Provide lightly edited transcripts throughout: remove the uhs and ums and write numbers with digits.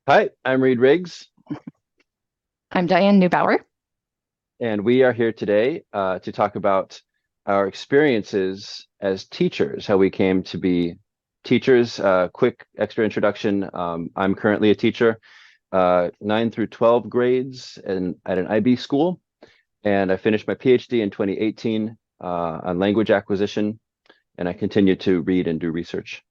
Hi, I'm Reed Riggs, I'm Diane Neubauer. and we are here today to talk about our experiences as teachers, how we came to be teachers. Quick extra introduction. I'm currently a teacher, 9 through 12 grades at an IB school, and I finished my PhD in 2018 on language acquisition, and I continue to read and do research.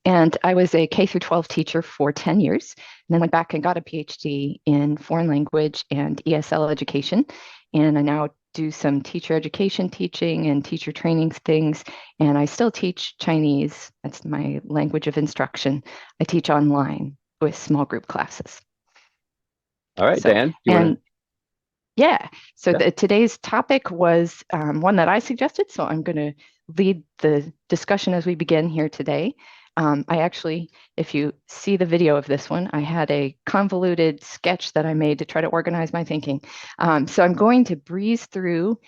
And I was a K through 12 teacher for 10 years, and then went back and got a PhD in foreign language and ESL education. And I now do some teacher education teaching and teacher training things. And I still teach Chinese. That's my language of instruction. I teach online with small group classes. All right, So, Dan, do you want to? and yeah, so Yeah. today's topic was one that I suggested. So I'm going to lead the discussion as we begin here today. I actually, if you see the video of this one, I had a convoluted sketch that I made to try to organize my thinking. So I'm going to breeze through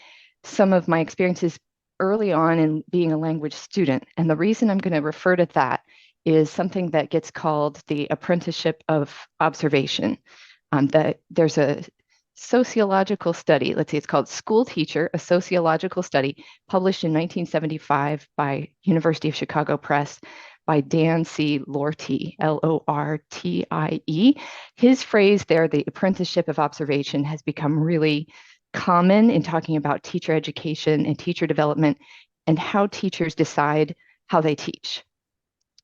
some of my experiences early on in being a language student. And the reason I'm going to refer to that is something that gets called the apprenticeship of observation. That there's a sociological study, let's see, it's called School Teacher, a sociological study published in 1975 by University of Chicago Press by Dan C. Lortie, Lortie. His phrase there, the apprenticeship of observation, has become really common in talking about teacher education and teacher development and how teachers decide how they teach.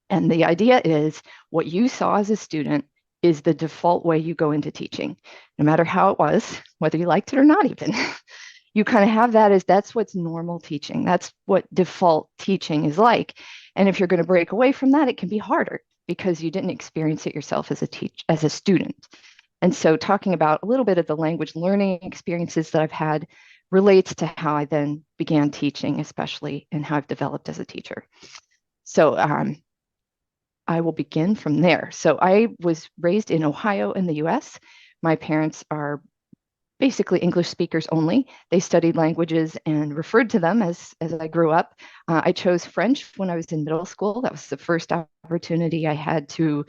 And the idea is what you saw as a student is the default way you go into teaching, no matter how it was, whether you liked it or not, even. You kind of have that as that's what's normal teaching. That's what default teaching is like. And if you're going to break away from that, it can be harder because you didn't experience it yourself as a student. And so talking about a little bit of the language learning experiences that I've had relates to how I then began teaching, especially and how I've developed as a teacher. So I will begin from there. So I was raised in Ohio in the US. My parents are basically English speakers only. They studied languages and referred to them as I grew up. I chose French when I was in middle school. That was the first opportunity I had to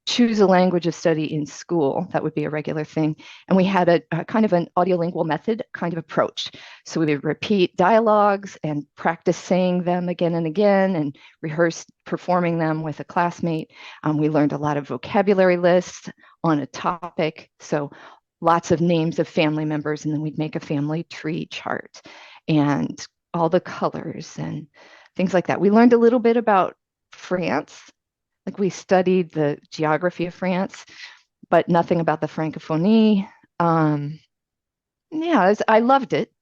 choose a language of study in school. That would be a regular thing. And we had a kind of an audiolingual method kind of approach. So we would repeat dialogues and practice saying them again and again and rehearse performing them with a classmate. We learned a lot of vocabulary lists on a topic. So lots of names of family members, and then we'd make a family tree chart and all the colors and things like that. We learned a little bit about France, like we studied the geography of France, but nothing about the Francophonie. Um, yeah, I loved it.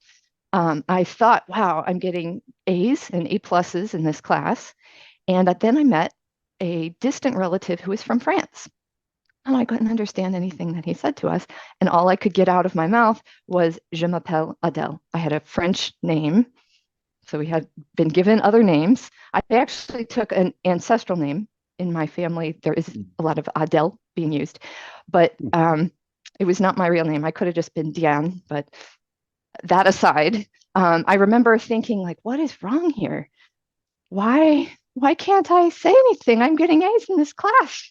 I thought, wow, I'm getting A's and A pluses in this class. And then I met a distant relative who was from France. And I couldn't understand anything that he said to us. And all I could get out of my mouth was, Je m'appelle Adele. I had a French name. So we had been given other names. I actually took an ancestral name in my family. There is a lot of Adele being used, but it was not my real name. I could have just been Diane, but that aside, I remember thinking like, what is wrong here? Why can't I say anything? I'm getting A's in this class.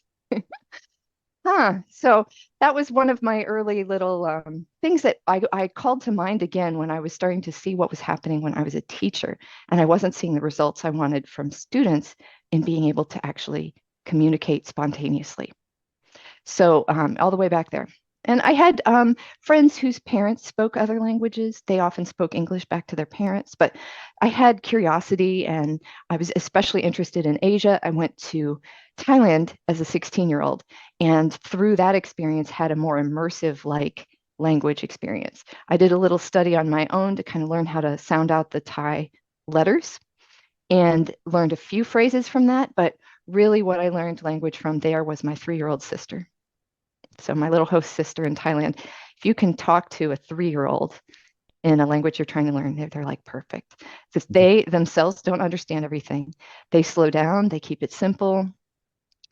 So that was one of my early little things that I called to mind again when I was starting to see what was happening when I was a teacher and I wasn't seeing the results I wanted from students in being able to actually communicate spontaneously. So all the way back there. And I had friends whose parents spoke other languages. They often spoke English back to their parents, but I had curiosity and I was especially interested in Asia. I went to Thailand as a 16-year-old and through that experience had a more immersive like language experience. I did a little study on my own to kind of learn how to sound out the Thai letters and learned a few phrases from that, but really what I learned language from there was my 3-year-old sister. So my little host sister in Thailand, if you can talk to a 3-year-old in a language you're trying to learn, they're like perfect. Because they themselves don't understand everything. They slow down, they keep it simple.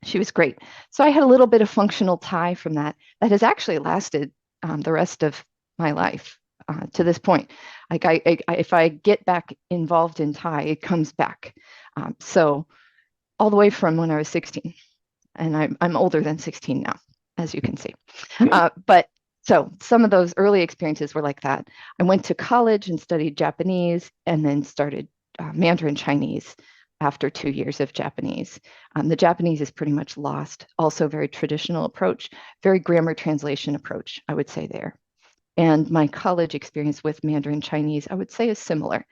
She was great. So I had a little bit of functional Thai from that that has actually lasted the rest of my life to this point. Like if I get back involved in Thai, it comes back. So all the way from when I was 16. and I'm older than 16 now, as you can see. But so some of those early experiences were like that. I went to college and studied Japanese, and then started Mandarin Chinese after 2 years of Japanese. The Japanese is pretty much lost. Also, very traditional approach, very grammar translation approach, I would say there. And my college experience with Mandarin Chinese, I would say, is similar.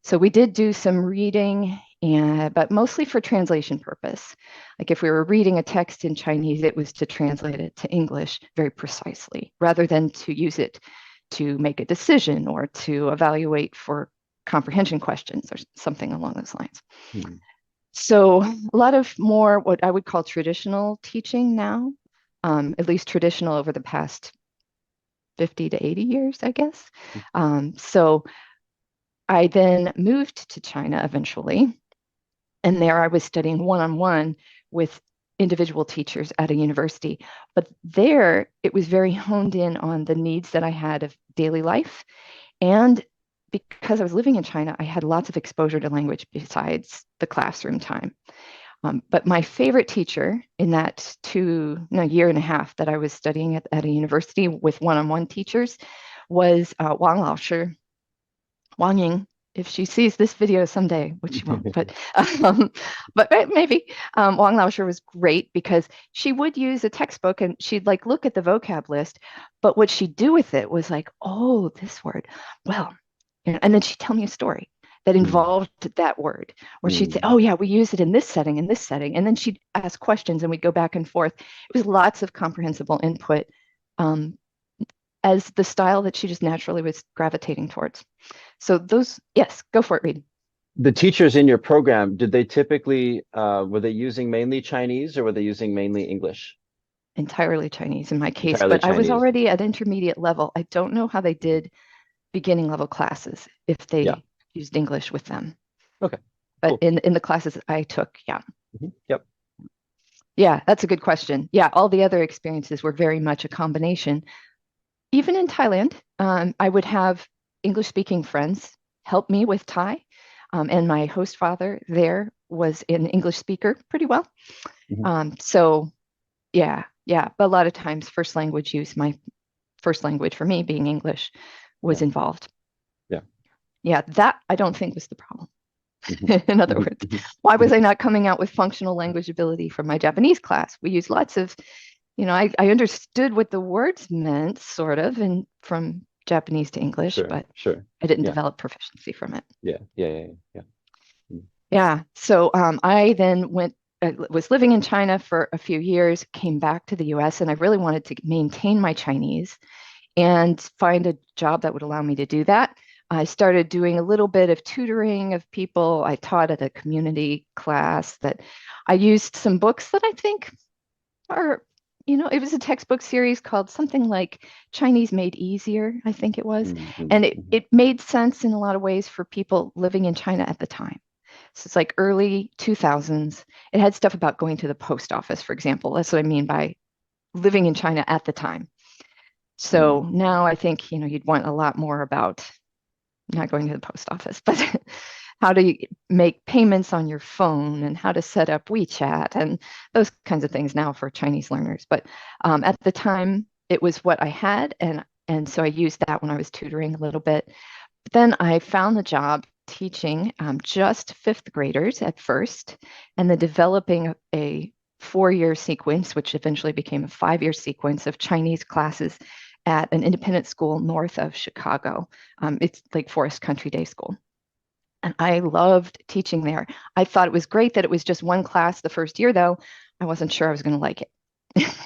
So we did do some reading, but mostly for translation purpose. Like if we were reading a text in Chinese, it was to translate it to English very precisely, rather than to use it to make a decision or to evaluate for comprehension questions or something along those lines. Hmm. So a lot of more what I would call traditional teaching now, at least traditional over the past 50 to 80 years, I guess. So I then moved to China eventually, and there I was studying one-on-one with individual teachers at a university. But there it was very honed in on the needs that I had of daily life. And because I was living in China, I had lots of exposure to language besides the classroom time. But my favorite teacher in that year and a half that I was studying at a university with one-on-one teachers was Wang Laoshi, Wang Ying. If she sees this video someday, which she won't, but maybe Wang Laoshi was great because she would use a textbook and she'd like look at the vocab list, but what she'd do with it was like, oh, this word, well, and then she'd tell me a story that Hmm. involved that word, or she'd say, Hmm. oh yeah, we use it in this setting, and then she'd ask questions and we'd go back and forth. It was lots of comprehensible input, um, as the style that she just naturally was gravitating towards. So those, yes, go for it, Reed. The teachers in your program, did they typically were they using mainly Chinese or were they using mainly English? Entirely Chinese in my case, Entirely but I was Chinese. already at intermediate level. I don't know how they did beginning level classes if Yeah. they used English with them. Okay. But Cool. in the classes I took, yeah. Yep. Yeah, that's a good question. Yeah, all the other experiences were very much a combination. Even in Thailand, I would have English speaking friends help me with Thai. And my host father there was an English speaker pretty well. Mhm. So yeah. But a lot of times, first language use, my first language for me being English, was Yeah. involved. Yeah. Yeah, that I don't think was the problem. Mhm. In other Mhm. words, Mhm. why was Mhm. I not coming out with functional language ability from my Japanese class? We used lots of, I understood what the words meant, sort of, and from Japanese to English, Sure. but Sure. I didn't Yeah. develop proficiency from it. Yeah. Yeah. Yeah. Yeah. Yeah. Yeah. So I then was living in China for a few years, came back to the US, and I really wanted to maintain my Chinese and find a job that would allow me to do that. I started doing a little bit of tutoring of people. I taught at a community class that I used some books that I think are, it was a textbook series called something like Chinese Made Easier, I think it was. Mhm. Mhm. And it, Mhm. it made sense in a lot of ways for people living in China at the time. So it's like early 2000s. It had stuff about going to the post office, for example. That's what I mean by living in China at the time. So Mhm. now I think, you'd want a lot more about not going to the post office, but how to make payments on your phone and how to set up WeChat and those kinds of things now for Chinese learners. But at the time, it was what I had, and so I used that when I was tutoring a little bit. But then I found the job teaching just fifth graders at first, and then developing a 4-year sequence, which eventually became a 5-year sequence of Chinese classes at an independent school north of Chicago. It's like Forest Country Day School. And I loved teaching there. I thought it was great that it was just one class the first year, though. I wasn't sure I was going to like it.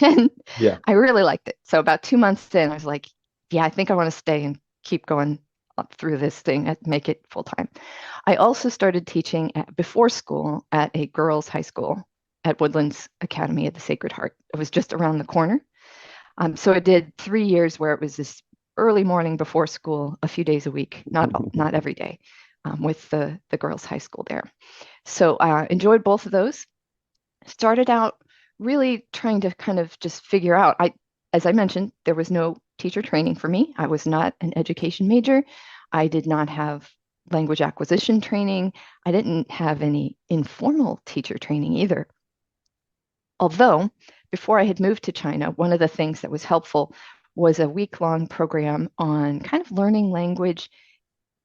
And Yeah. I really liked it. So about 2 months in, I was like, yeah, I think I want to stay and keep going up through this thing and make it full time. I also started teaching before school at a girls' high school at Woodlands Academy at the Sacred Heart. It was just around the corner. So I did 3 years where it was this early morning before school, a few days a week, not every day, with the girls' high school there. So I enjoyed both of those. Started out really trying to kind of just figure out. As I mentioned, there was no teacher training for me. I was not an education major. I did not have language acquisition training. I didn't have any informal teacher training either. Although, before I had moved to China, one of the things that was helpful was a week-long program on kind of learning language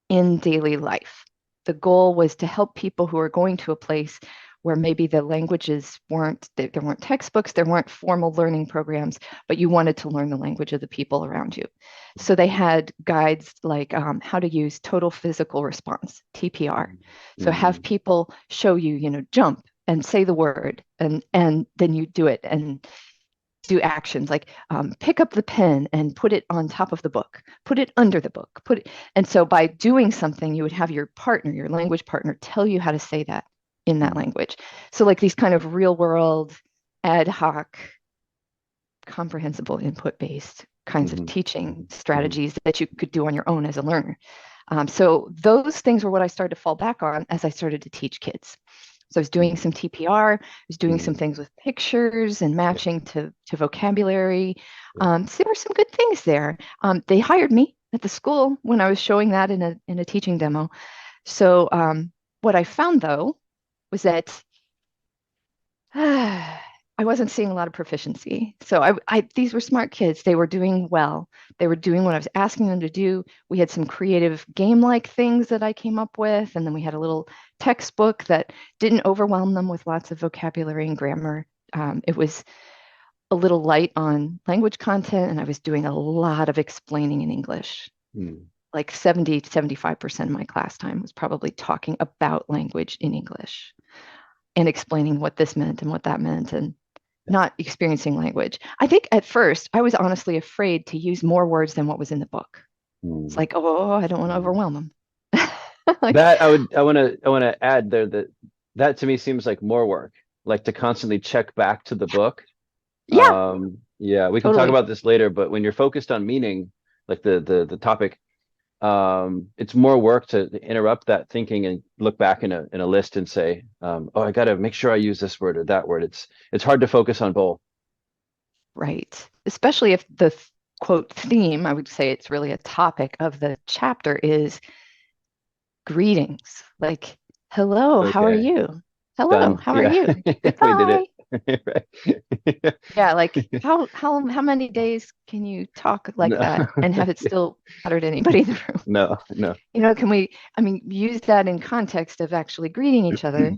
in daily life. The goal was to help people who are going to a place where maybe the languages there weren't textbooks, there weren't formal learning programs, but you wanted to learn the language of the people around you. So they had guides like how to use total physical response, TPR. So have people show you, jump and say the word, and then you do it and do actions like pick up the pen and put it on top of the book, put it under the book, put it. And so by doing something, you would have your partner, your language partner, tell you how to say that in that language. So like these kind of real world, ad hoc, comprehensible input based kinds of teaching strategies that you could do on your own as a learner. So those things were what I started to fall back on as I started to teach kids. So I was doing some TPR, I was doing some things with pictures and matching to vocabulary. So there were some good things there. They hired me at the school when I was showing that in a teaching demo. So what I found though was that I wasn't seeing a lot of proficiency. So these were smart kids. They were doing well. They were doing what I was asking them to do. We had some creative game-like things that I came up with, and then we had a little textbook that didn't overwhelm them with lots of vocabulary and grammar. It was a little light on language content, and I was doing a lot of explaining in English. Like 70 to 75% of my class time was probably talking about language in English and explaining what this meant and what that meant, and not experiencing language. I think at first I was honestly afraid to use more words than what was in the book. It's like, oh, I don't want to overwhelm them. Like, that I want to add there that to me seems like more work, like to constantly check back to the book. Yeah, Yeah, we can talk totally. about this later, but when you're focused on meaning, like the topic, it's more work to interrupt that thinking and look back in a list and say, oh, I got to make sure I use this word or that word. It's hard to focus on both. Right. Especially if the quote theme, I would say it's really a topic of the chapter, is greetings. Like, hello, how are Okay, you? Hello, done. how are Yeah, you? we did Goodbye. it. Right. Yeah, like how many days can you talk like No, that and have it still matter to anybody in the room? no, no. Can we, I mean, use that in context of actually greeting each other,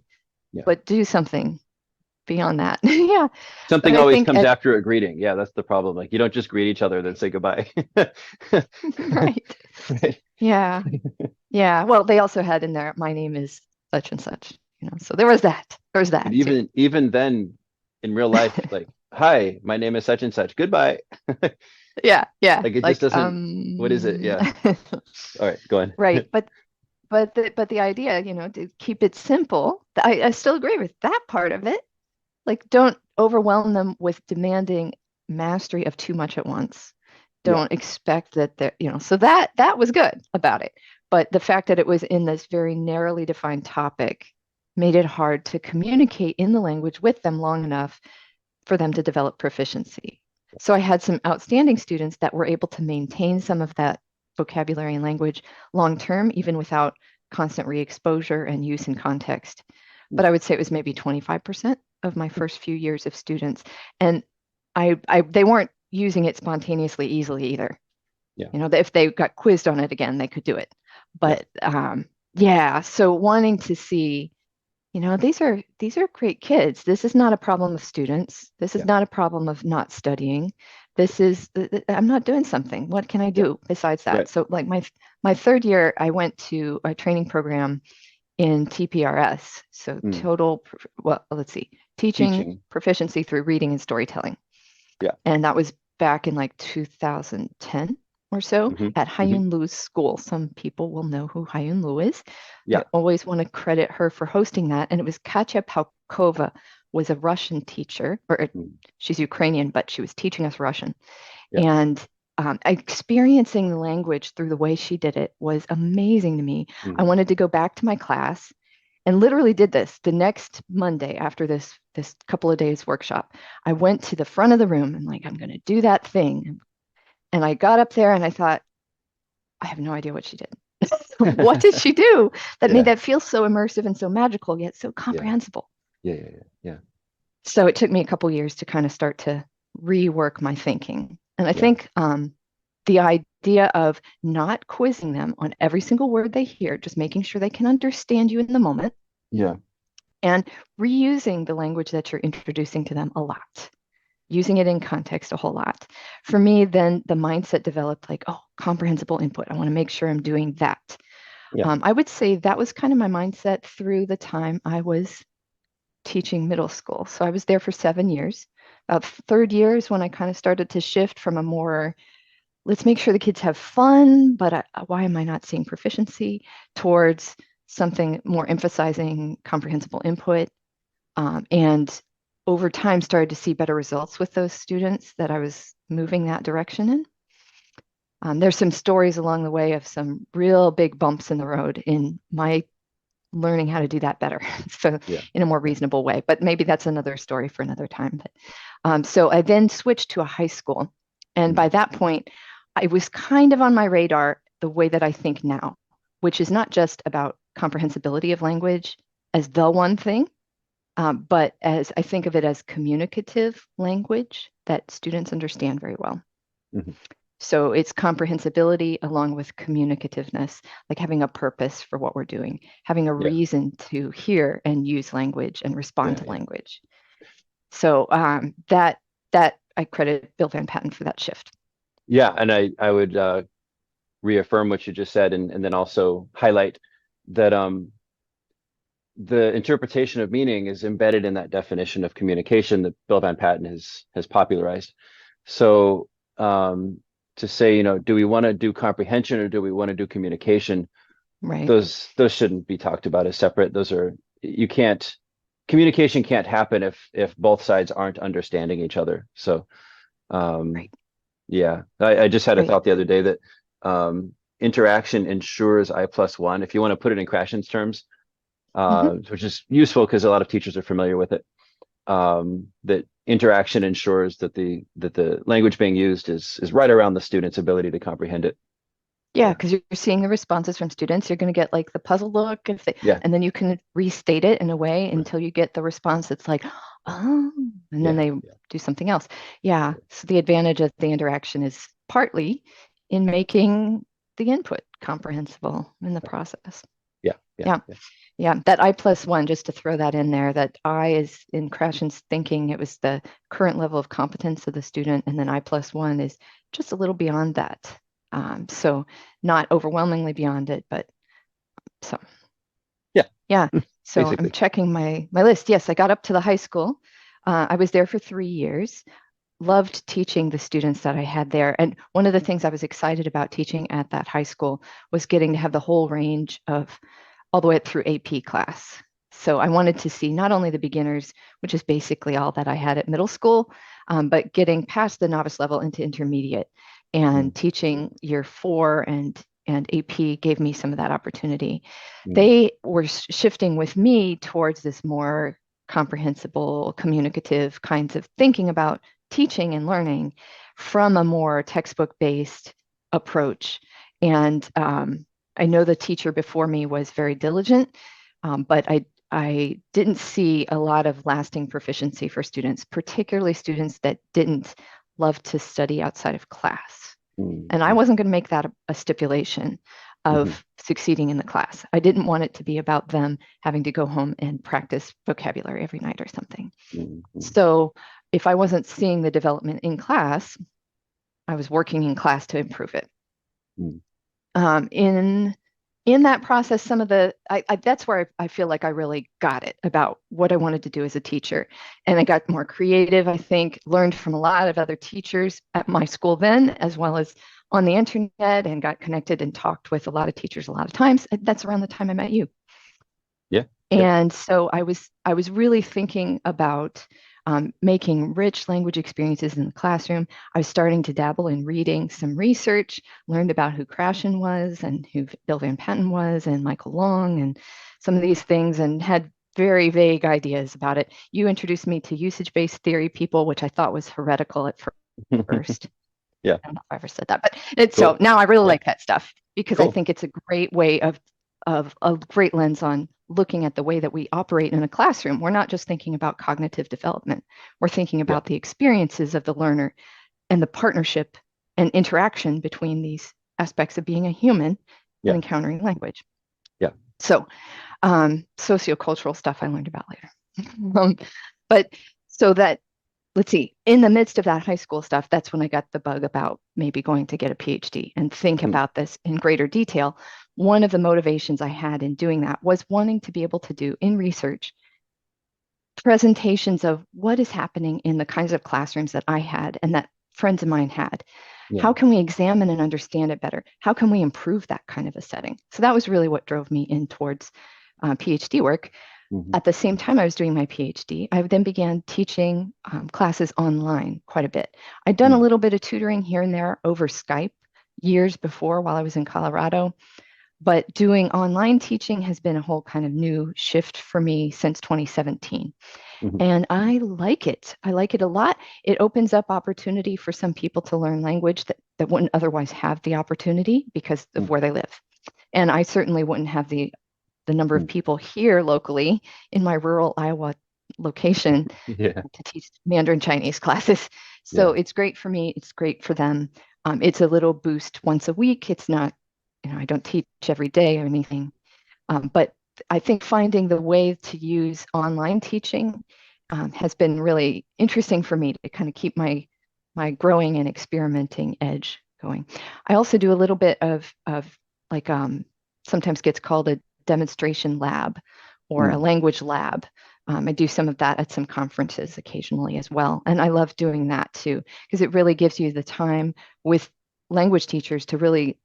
Yeah. but do something beyond that. Yeah. But Something I always think comes after a greeting. Yeah, that's the problem. Like you don't just greet each other, then say goodbye. right. Right. Yeah. Yeah. Well, they also had in there, my name is such and such, so there was that. There was But that too. even then in real life, like, hi, my name is such and such. Goodbye. Yeah. Yeah. Like it just Like, doesn't, what is it? Yeah. All right, go on. right. But the idea, to keep it simple, I still agree with that part of it. Like, don't overwhelm them with demanding mastery of too much at once. Yeah. Don't expect that so that was good about it. But the fact that it was in this very narrowly defined topic made it hard to communicate in the language with them long enough for them to develop proficiency. So I had some outstanding students that were able to maintain some of that vocabulary and language long term, even without constant re-exposure and use in context. But I would say it was maybe 25% of my first few years of students. And they weren't using it spontaneously easily either. Yeah. If they got quizzed on it again, they could do it. Yeah. But yeah, so wanting to see, these are great kids. This is not a problem of students. This is Yeah. not a problem of not studying. This is I'm not doing something. What can I Yeah. do besides that? Right. So like my third year, I went to a training program in TPRS. So well, let's see, teaching Teaching. proficiency through reading and storytelling. Yeah. And that was back in like 2010 or so Hmm. at Hmm. Hyun Lu's school. Some people will know who Hyun Lu is. I Yeah. always want to credit her for hosting that. And it was Katya Paukova was a Russian teacher, or Mm. she's Ukrainian, but she was teaching us Russian. Yeah. And experiencing the language through the way she did it was amazing to me. I Mm. wanted to go back to my class and literally did this the next Monday after this couple of days workshop. I went to the front of the room and like, I'm going to do that thing. And I got up there and I thought, I have no idea what she did. What did she do that made Yeah. that feel so immersive and so magical, yet so Yeah. comprehensible? Yeah. Yeah. Yeah. Yeah. So it took me a couple years to kind of start to rework my thinking. And I Yeah. think the idea of not quizzing them on every single word they hear, just making sure they can understand you in the moment, Yeah. and reusing the language that you're introducing to them a lot, using it in context a whole lot. For me, then the mindset developed like, oh, comprehensible input. I want to make sure I'm doing that. Yeah. I would say that was kind of my mindset through the time I was teaching middle school. So I was there for 7 years. About third year is when I kind of started to shift from a more, let's make sure the kids have fun, but why am I not seeing proficiency, towards something more emphasizing comprehensible input. And over time started to see better results with those students that I was moving that direction in. There's some stories along the way of some real big bumps in the road in my learning how to do that better. So Yeah. in a more Yeah. reasonable way, but maybe that's another story for another time. But so I then switched to a high school. And Mm. by that point, I was kind of on my radar the way that I think now, which is not just about comprehensibility of language as the one thing, but as I think of it as communicative language that students understand very well. Mhm. So it's comprehensibility along with communicativeness, like having a purpose for what we're doing, having a Yeah. reason to hear and use language and respond Yeah. to Yeah. language. So that I credit Bill Van Patten for that shift. Yeah. And I would reaffirm what you just said, and then also highlight that the interpretation of meaning is embedded in that definition of communication that Bill Van Patten has popularized. So to say, do we want to do comprehension or do we want to do communication? Right. Those shouldn't be talked about as separate. Those are you can't communication can't happen if both sides aren't understanding each other. So um, Right. yeah, I just had a Right. thought the other day that interaction ensures I+1. If you want to put it in Krashen's terms, Mm-hmm. which is useful because a lot of teachers are familiar with it. That interaction ensures that the language being used is right around the student's ability to comprehend it. Yeah, Yeah, because you're seeing the responses from students. You're going to get like the puzzle look if they, yeah, and then you can restate it in a way right. until you get the response that's like, oh, and then Yeah, they yeah, do something else. Yeah. So the advantage of the interaction is partly in making the input comprehensible in the process. yeah, yeah, Yeah. yeah, Yeah. That I+1, just to throw that in there, that I is in Krashen's thinking, it was the current level of competence of the student. And then I+1 is just a little beyond that. So not overwhelmingly beyond it, but so yeah. yeah. So I'm Basically. checking my list. Yes, I got up to the high school. I was there for 3 years. Loved teaching the students that I had there. And one of the things I was excited about teaching at that high school was getting to have the whole range of all the way up through AP class. So I wanted to see not only the beginners, which is basically all that I had at middle school, but getting past the novice level into intermediate, Mm, and teaching year 4 and AP gave me some of that opportunity. mm, They were shifting with me towards this more comprehensible, communicative kinds of thinking about teaching and learning from a more textbook based approach. And I know the teacher before me was very diligent, but I didn't see a lot of lasting proficiency for students, particularly students that didn't love to study outside of class. mm, And I mm, wasn't going to make that a stipulation mhm, of succeeding in the class. I didn't want it to be about them having to go home and practice vocabulary every night or something. mm, mm, So if I wasn't seeing the development in class, I was working in class to improve it. mm, um, in in that process, some of the that's where I feel like I really got it about what I wanted to do as a teacher, and I got more creative. I think learned from a lot of other teachers at my school then, as well as on the internet, and got connected and talked with a lot of teachers a lot of times. That's around the time I met you. yeah, yeah. And so I was really thinking about making rich language experiences in the classroom. I was starting to dabble in reading some research, learned about who Krashen was and who Bill Van Patten was and Michael Long and some of these things, and had very vague ideas about it. You introduced me to usage-based theory people, which I thought was heretical at first. Yeah, I don't know if I ever said that, but it's so cool. now I really Yeah, like that stuff because I cool. think it's a great way of of a great lens on looking at the way that we operate in a classroom. We're not just thinking about cognitive development. We're thinking Yeah. about the experiences of the learner and the partnership and interaction between these aspects of being a human and Yeah. encountering language. Yeah. So sociocultural stuff I learned about later. But so that, let's see, in the midst of that high school stuff, that's when I got the bug about maybe going to get a PhD and think Mm. about this in greater detail. One of the motivations I had in doing that was wanting to be able to do in research presentations of what is happening in the kinds of classrooms that I had and that friends of mine had. Yeah. How can we examine and understand it better? How can we improve that kind of a setting? So that was really what drove me in towards PhD work. Mm-hmm. At the same time I was doing my PhD, I then began teaching classes online quite a bit. I'd done a Mm. little bit of tutoring here and there over Skype years before while I was in Colorado, but doing online teaching has been a whole kind of new shift for me since 2017. Mm-hmm. And I like it. I like it a lot. It opens up opportunity for some people to learn language that wouldn't otherwise have the opportunity because of Mm. where they live. And I certainly wouldn't have the number of Mm. people here locally in my rural Iowa location Yeah. to teach Mandarin Chinese classes. So Yeah. it's great for me. It's great for them. It's a little boost once a week. It's not, I don't teach every day or anything. But I think finding the way to use online teaching has been really interesting for me to kind of keep my growing and experimenting edge going. I also do a little bit of like sometimes gets called a demonstration lab or a Mm. language lab. I do some of that at some conferences occasionally as well. And I love doing that too, because it really gives you the time with language teachers to really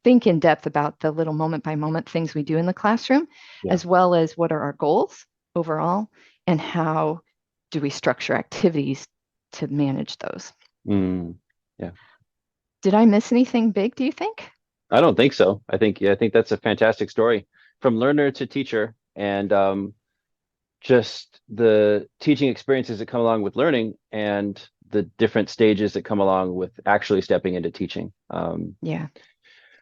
think in depth about the little moment by moment things we do in the classroom, Yeah. as well as what are our goals overall and how do we structure activities to manage those. Mm. Yeah. Did I miss anything big, do you think? I don't think so. I think that's a fantastic story from learner to teacher, and just the teaching experiences that come along with learning and the different stages that come along with actually stepping into teaching. Yeah.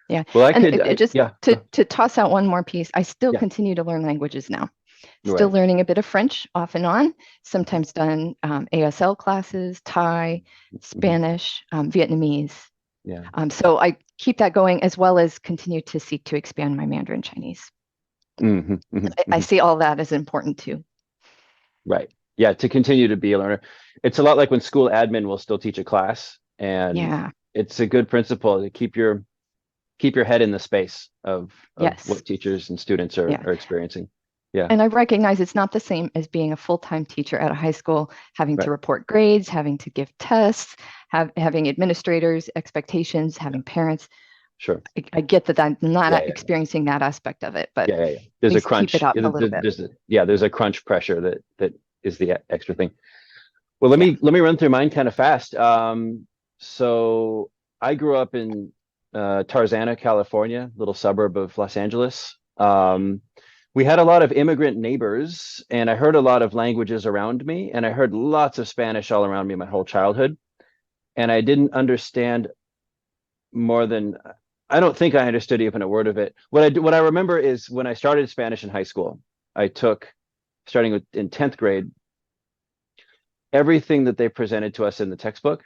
Yeah. Well, I And could, just yeah, to toss out one more piece, I still yeah, continue to learn languages now. Still right. learning a bit of French off and on, sometimes done ASL classes, Thai, Mhm. Spanish, Vietnamese. Yeah. So I keep that going as well as continue to seek to expand my Mandarin Chinese. Hmm. Hmm. I Hmm. see all that as important too. Right. Yeah. To continue to be a learner. It's a lot like when school admin will still teach a class, and Yeah. it's a good principle to keep your head in the space of Yes. what teachers and students Yeah. are experiencing. Yeah. And I recognize it's not the same as being a full-time teacher at a high school, having to Right. report grades, having to give tests, having administrators, expectations, Yeah. having parents. Sure. I get that I'm Yeah. not Yeah. experiencing that aspect of it, but Yeah. Yeah. Yeah. at There's a least keep it crunch. up Yeah, a little bit. there's a crunch pressure that is the extra thing. Well, Yeah. let me run through mine kind of fast. So I grew up in Tarzana, California, little suburb of Los Angeles. We had a lot of immigrant neighbors, and I heard a lot of languages around me, and I heard lots of Spanish all around me my whole childhood. And I didn't understand more than I don't think I understood even a word of it. What I remember is when I started Spanish in high school, I took starting with in 10th grade, everything that they presented to us in the textbook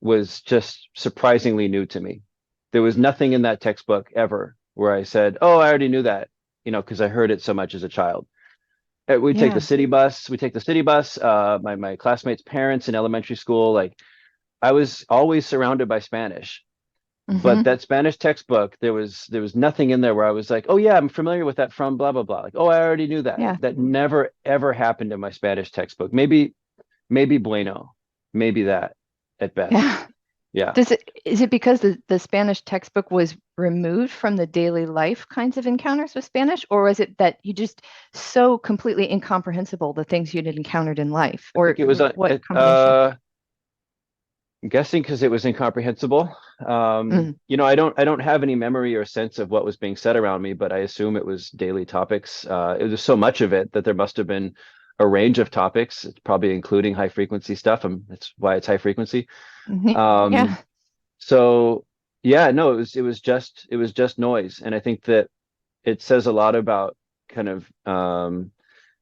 was just surprisingly new to me. There was nothing in that textbook ever where I said, "Oh, I already knew that," because I heard it so much as a child. We take the Yeah. city bus. We take the city bus. My classmates' parents in elementary school, like I was always surrounded by Spanish. But Hmm. that Spanish textbook, there was nothing in there where I was like, "Oh yeah, I'm familiar with that from blah blah blah." Like, "Oh, I already knew that." Yeah. That never ever happened in my Spanish textbook. Maybe bueno, maybe that at best. Yeah. Yeah. Is it because the Spanish textbook was removed from the daily life kinds of encounters with Spanish, or was it that you just so completely incomprehensible the things you'd encountered in life, I think or it was what combination? I'm guessing because it was incomprehensible. Mm, I don't have any memory or sense of what was being said around me, but I assume it was daily topics. It was so much of it that there must have been a range of topics, probably including high frequency stuff. That's why it's high frequency. mhm. Um, Yeah. so yeah, no, it was just noise, and I think that it says a lot about kind of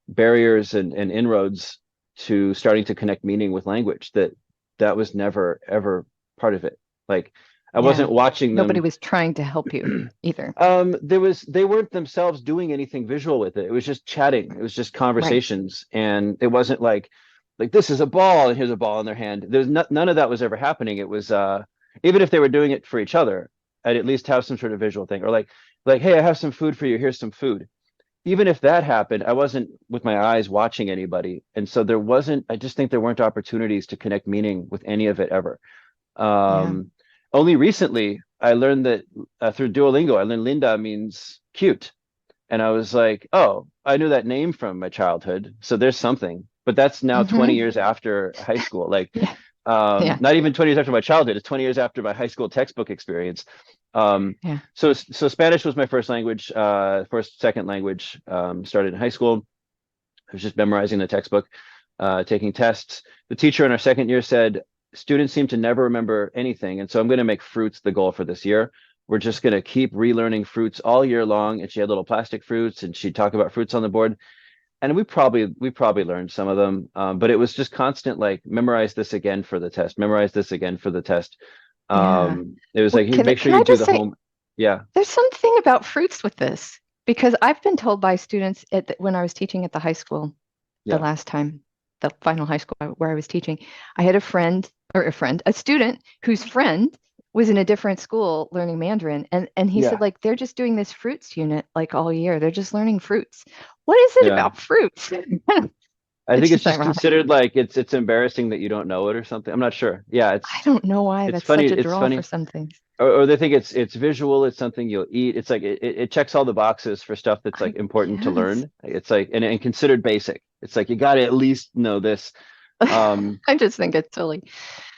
barriers and inroads to starting to connect meaning with language, that was never ever part of it. Like I Yeah. wasn't watching Nobody them. was trying to help you either. They weren't themselves doing anything visual with it. It was just chatting. It was just Right. conversations, and it wasn't like this is a ball and here's a ball in their hand. None of that was ever happening. It was even if they were doing it for each other, I'd at least have some sort of visual thing, or like hey, I have some food for you. Here's some food. Even if that happened, I wasn't with my eyes watching anybody, and so there wasn't. I just think there weren't opportunities to connect meaning with any of it ever. Yeah. Um, Only recently I learned that through Duolingo, I learned Linda means cute. And I was like, oh, I knew that name from my childhood. So there's something. But that's now 20 Hmm. years after high school. Like, Yeah. Yeah. not even 20 years after my childhood, it's 20 years after my high school textbook experience. Yeah. So Spanish was my first language, second language, started in high school. I was just memorizing the textbook, taking tests. The teacher in our second year said, students seem to never remember anything. And so I'm going to make fruits the goal for this year. We're just going to keep relearning fruits all year long. And she had little plastic fruits and she'd talk about fruits on the board. And we probably learned some of them. But it was just constant, like memorize this again for the test, memorize this again for the test. Yeah. It was Well, like, make sure can you I do just the say, home. Yeah. there's something about fruits with this because I've been told by students when I was teaching at the high school the Yeah. last time, the final high school where I was teaching, I had a student whose friend was in a different school learning Mandarin, and he said Yeah. like they're just doing this fruits unit like all year. They're just learning fruits. What is it Yeah. about fruits? I It's think it's just just ironic. considered like it's embarrassing that you don't know it or something. I'm not sure. Yeah, I don't know why it's that's funny. such a It's draw for funny. some things. Or they think it's visual. It's something you'll eat. It's like it checks all the boxes for stuff that's I like important to guess. learn. It's like and considered basic. It's like you got to at least know this. Um, I just think it's silly.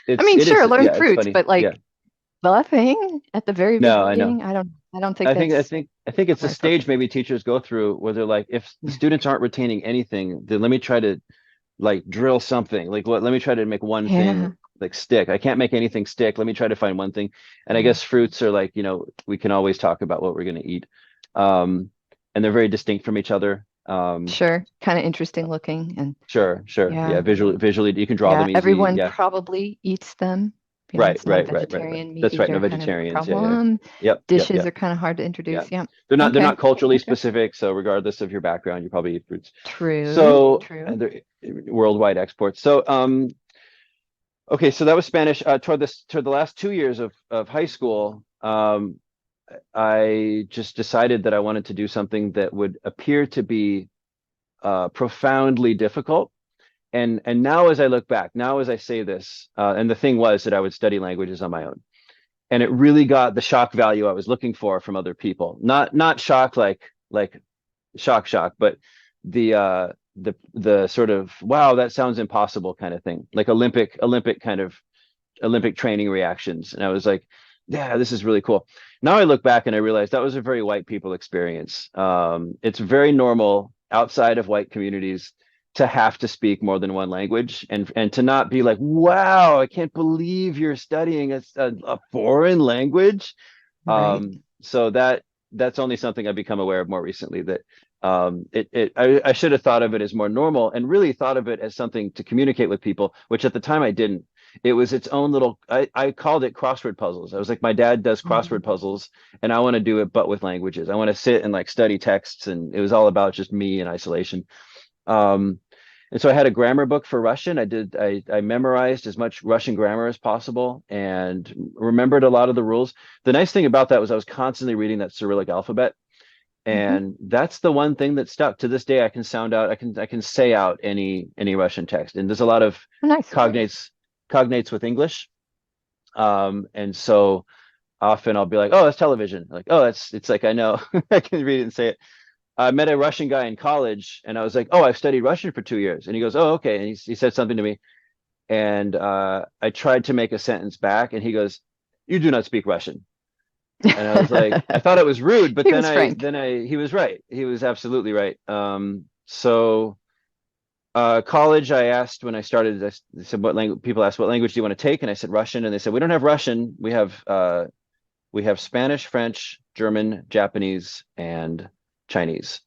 I it's mean, it sure, is learn yeah. It's fruits, funny. but Yeah. like the thing at the very No, I know. beginning, I don't think I think I that's think I think it's a my stage purpose. maybe teachers go through where they're like, if the Yeah. students aren't retaining anything, then let me try to like drill something. Like what? Let me try to make one Yeah. thing like stick. I can't make anything stick. Let me try to find one thing. And I Yeah. guess fruits are like, we can always talk about what we're going to eat. Um, and they're very distinct from each other. Sure. Kind of interesting looking. And Sure, sure. yeah. Yeah, visually you can draw Yeah. them easy. Everyone Yeah. probably eats them. You know, Right, it's not a right. vegetarian meat That's right. No eater kind of vegetarians. Yeah. problem. Yep. Dishes are kind of hard to Yeah. introduce. Yeah. They're Okay. not culturally Okay. specific, so regardless of your background, you probably eat fruits. True. So, True. and they're worldwide exports. So, okay, so that was Spanish. Toward the last 2 years of high school, I just decided that I wanted to do something that would appear to be profoundly difficult. And now, as I look back, now as I say this, and the thing was that I would study languages on my own, and it really got the shock value I was looking for from other people. Not shock like shock, but the sort of wow, that sounds impossible kind of thing, like Olympic kind of Olympic training reactions. And I was like, yeah, this is really cool. Now I look back and I realize that was a very white people experience. It's very normal outside of white communities to have to speak more than one language and to not be like, wow, I can't believe you're studying a foreign language. Right. So that's only something I've become aware of more recently, that I should have thought of it as more normal and really thought of it as something to communicate with people, which at the time I didn't. It was its own little, I called it crossword puzzles. I was like, my dad does Mhm. crossword puzzles and I want to do it, but with languages. I want to sit and like study texts. And it was all about just me in isolation. Um, and so I had a grammar book for Russian. I memorized as much Russian grammar as possible and remembered a lot of the rules. The nice thing about that was I was constantly reading that Cyrillic alphabet. Mhm. And that's the one thing that stuck. To this day, I can sound out, I can say out any Russian text. And there's a lot of Oh, nice. cognates cognates with English. And so often I'll be like, oh, that's television. Like, oh, it's like I know I can read it and say it. I met a Russian guy in college and I was like, oh, I've studied Russian for 2 years. And he goes, oh, okay. And he said something to me. And I tried to make a sentence back and he goes, you do not speak Russian. And I was like, I thought it was rude, but He was frank. he was right. He was absolutely right. So college, I asked when I started, I said, what language, people asked, what language do you want to take? And I said, Russian. And they said, we don't have Russian. We we have Spanish, French, German, Japanese, and Chinese.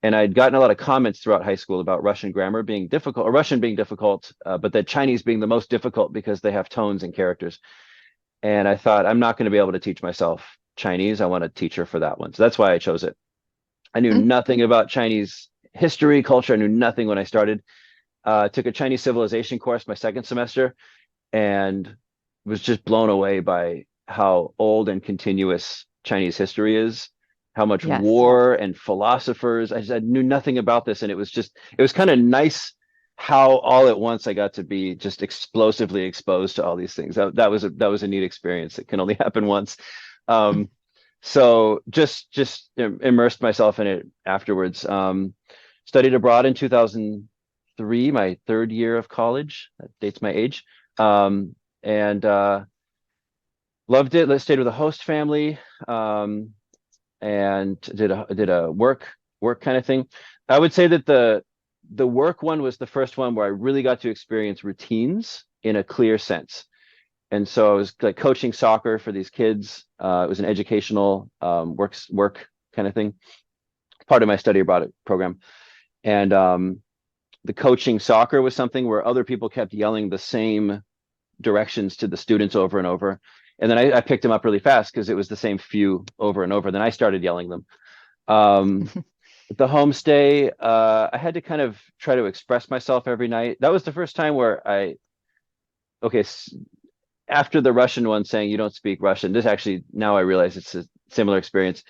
And I'd gotten a lot of comments throughout high school about Russian grammar being difficult, or Russian being difficult, but that Chinese being the most difficult because they have tones and characters. And I thought, I'm not going to be able to teach myself Chinese. I want a teacher for that one. So that's why I chose it. I knew Mm. nothing about Chinese history, culture. I knew nothing when I started. Took a Chinese civilization course my second semester and was just blown away by how old and continuous Chinese history is, how much Yes. war and philosophers. I knew nothing about this, and it was kind of nice how all at once I got to be just explosively exposed to all these things. That was a neat experience. It can only happen once. Um, so just immersed myself in it afterwards. Studied abroad in 2003, my third year of college. That dates my age. And loved it. Let's stayed with a host family, and did a work kind of thing. I would say that the work one was the first one where I really got to experience routines in a clear sense. And so I was like coaching soccer for these kids. It was an educational work kind of thing, part of my study abroad program. And the coaching soccer was something where other people kept yelling the same directions to the students over and over. And then I picked them up really fast because it was the same few over and over. Then I started yelling them. The homestay, I had to kind of try to express myself every night. That was the first time where okay, after the Russian one saying you don't speak Russian, this actually, now I realize it's a similar experience.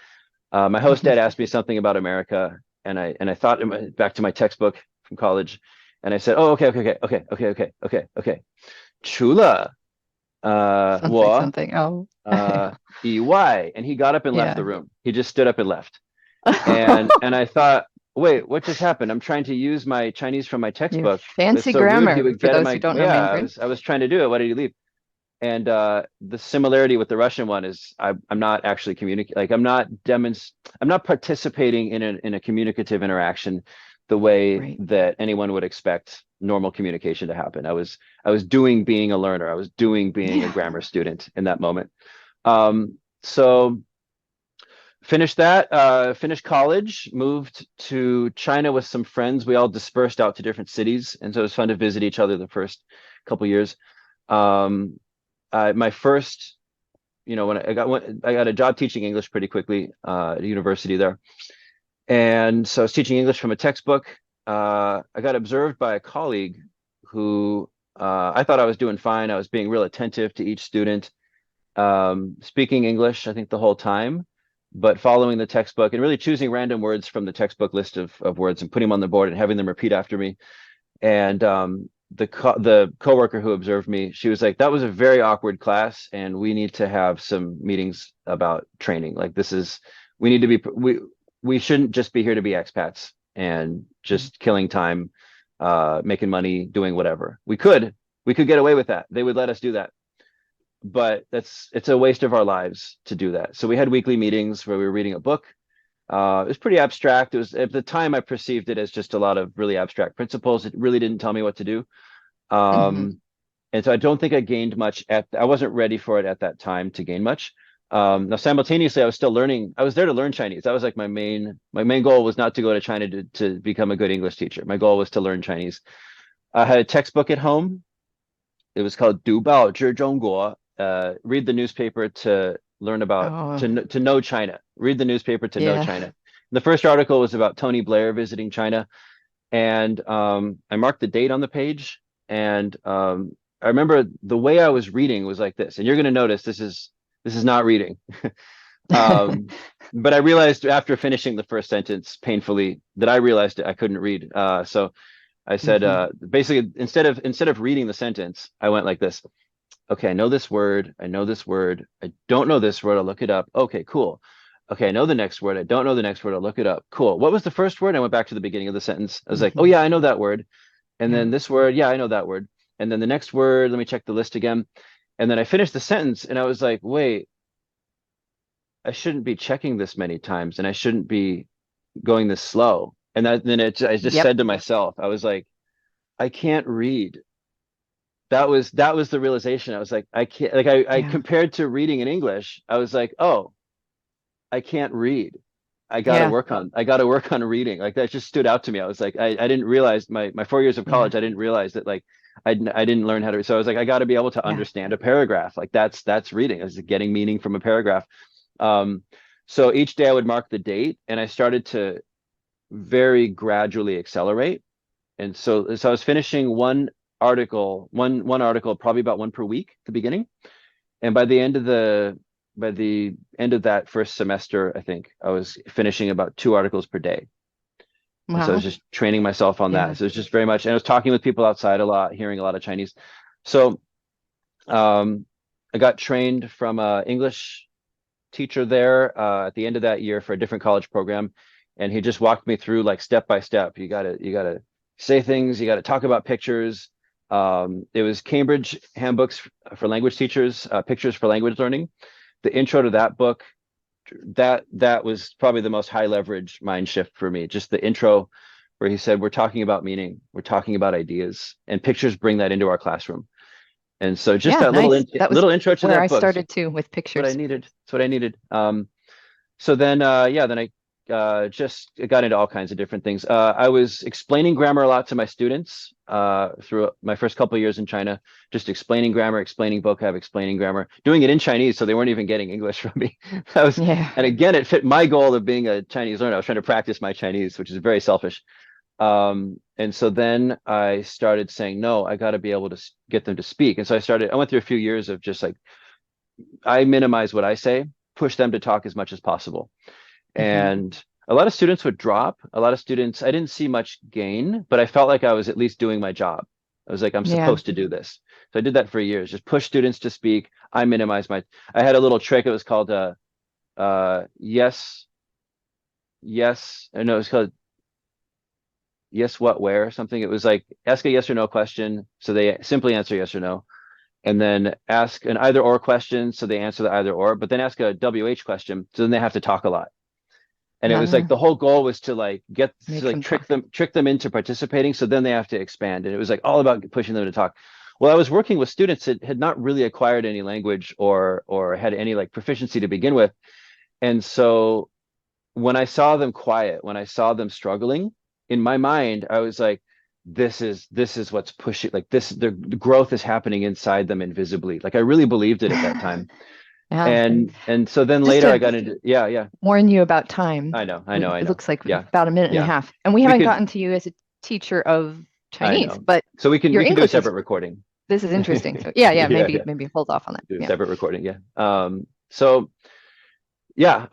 My host dad asked me something about America, and I thought back to my textbook from college, and I said, "Oh, okay. 除了 Something, 我 something. Oh, 以外," and he got up and left yeah. the room. He just stood up and left. And I thought, wait, what just happened? I'm trying to use my Chinese from my Your textbook. It's fancy so rude. He grammar would for get in those who my, don't know yeah, Mandarin. I was trying to do it. Why did he leave? And the similarity with the Russian one is I'm not actually communicating, like I'm not participating in a communicative interaction the way Right. that anyone would expect normal communication to happen. I was doing being a learner. I was doing being a Yeah. grammar student in that moment. So finished that, finished college, moved to China with some friends. We all dispersed out to different cities, and so it was fun to visit each other the first couple years. Um, my first, when I got a job teaching English pretty quickly at a university there, and so I was teaching English from a textbook. I got observed by a colleague who I thought I was doing fine. I was being real attentive to each student, speaking English, I think the whole time, but following the textbook and really choosing random words from the textbook list of words and putting them on the board and having them repeat after me. And the coworker who observed me, she was like, "That was a very awkward class, and we need to have some meetings about training. Like we need to be we shouldn't just be here to be expats and just killing time, making money, doing whatever. We could get away with that. They would let us do that, but it's a waste of our lives to do that. So we had weekly meetings where we were reading a book. It was pretty abstract. It was, at the time, I perceived it as just a lot of really abstract principles. It really didn't tell me what to do. Hmm. And so I don't think I gained much I wasn't ready for it at that time to gain much. Now simultaneously, I was still learning. I was there to learn Chinese. That was like my main goal was not to go to China to become a good English teacher. My goal was to learn Chinese. I had a textbook at home. It was called 读报知中国. Read the newspaper to learn about Oh, to know China. Read the newspaper to know yeah. China. The first article was about Tony Blair visiting China, and I marked the date on the page. And I remember the way I was reading was like this. And you're going to notice this is not reading. But I realized after finishing the first sentence painfully that I realized I couldn't read. So I said, Hmm. basically, instead of reading the sentence, I went like this. Okay, I know this word. I know this word. I don't know this word. I'll look it up. Okay, cool. Okay, I know the next word. I don't know the next word. I'll look it up. Cool. What was the first word? I went back to the beginning of the sentence. I was like, oh Hmm. yeah, I know that word. And Yeah. then this word, yeah, I know that word. And then the next word, let me check the list again. And then I finished the sentence and I was like, wait, I shouldn't be checking this many times and I shouldn't be going this slow. And I just Yep. said to myself, I was like, I can't read. that was the realization. I was like, I can't, like, I Yeah. compared to reading in English, I was like, oh, I can't read. Yeah. I gotta work on reading. Like that just stood out to me. I was like, I didn't realize my 4 years of Yeah. college, I didn't realize that like I didn't learn how to read. So I was like, I got to be able to Yeah. understand a paragraph. Like that's reading. It's getting meaning from a paragraph. Um, so each day I would mark the date, and I started to very gradually accelerate. And so I was finishing one article, probably about one per week at the beginning. And by the end of that first semester, I think I was finishing about two articles per day. And so I was Wow. just training myself on that. Yeah. So it's just very much, and I was talking with people outside a lot, hearing a lot of Chinese. So um, I got trained from a English teacher there at the end of that year for a different college program, and he just walked me through like step by step. You gotta say things. You gotta talk about pictures. It was Cambridge Handbooks for Language Teachers, Pictures for Language Learning. The intro to that book, that was probably the most high leverage mind shift for me. Just the intro where he said, we're talking about meaning, we're talking about ideas, and pictures bring that into our classroom. And so just Yeah. that Nice. That was little intro to where I that book is started too with what I pictures. needed. It's what I needed. So then, yeah, then I just got into all kinds of different things. I was explaining grammar a lot to my students through my first couple of years in China, just explaining grammar, explaining vocab, explaining grammar, doing it in Chinese, so they weren't even getting English from me. That was, Yeah. and again, it fit my goal of being a Chinese learner. I was trying to practice my Chinese, which is very selfish. And so then I started saying, no, I got to be able to get them to speak. And so I went through a few years of just like, I minimize what I say, push them to talk as much as possible. Hmm. And a lot of students would drop. A lot of students, I didn't see much gain, but I felt like I was at least doing my job. I was like, I'm Yeah. supposed to do this. So I did that for years, just push students to speak. I had a little trick. It was called yes, yes. No, it was called yes, what, where, or something. It was like ask a yes or no question. So they simply answer yes or no. And then ask an either or question. So they answer the either or, but then ask a WH question. So then they have to talk a lot. And it was like Uh, the whole goal was to like get to make like them talk. trick them into participating. So then they have to expand. And it was like all about pushing them to talk. Well, I was working with students that had not really acquired any language or had any like proficiency to begin with. And so when I saw them quiet, when I saw them struggling, in my mind, I was like, this is what's pushing like this, the growth is happening inside them invisibly. Like I really believed it at that time. Yeah. And so then Just later I to got into, yeah, yeah. warn you about time, I know, I know, I it know. looks like Yeah, about a minute and a yeah. half. And we We haven't could, gotten to you as a teacher of I Chinese, know. but So your we can do a English is, separate recording. this is interesting. So yeah, yeah, Yeah, maybe yeah. hold off on that. Do a Yeah. separate recording. Yeah. So yeah.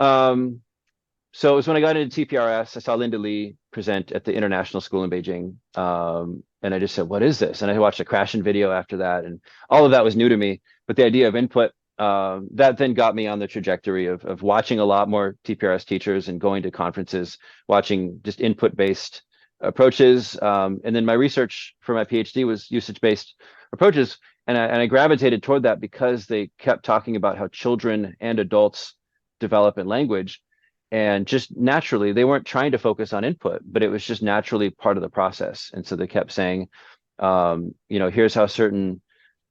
So it was when I got into TPRS, I saw Linda Lee present at the International School in Beijing. And I just said, what is this? And I watched a Crashin video after that, and all of that was new to me. But the idea of input, that then got me on the trajectory of watching a lot more TPRS teachers and going to conferences, watching just input-based approaches. And then my research for my PhD was usage-based approaches. And I gravitated toward that because they kept talking about how children and adults develop in language. And just naturally, they weren't trying to focus on input, but it was just naturally part of the process. And so they kept saying, here's how certain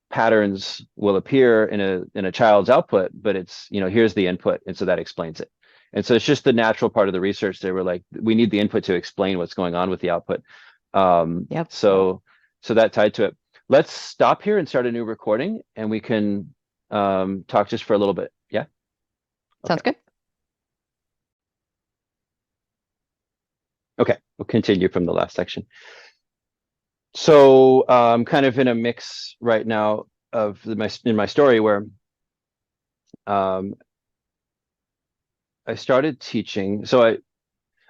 patterns will appear in a child's output, but it's, here's the input. And so that explains it. And so it's just the natural part of the research. They were like, we need the input to explain what's going on with the output. Yep. So that tied to it. Let's stop here and start a new recording, and we can talk just for a little bit. Yeah. Sounds Okay. good. Okay. We'll continue from the last section. So I'm kind of in a mix right now in my story where um, I started teaching. So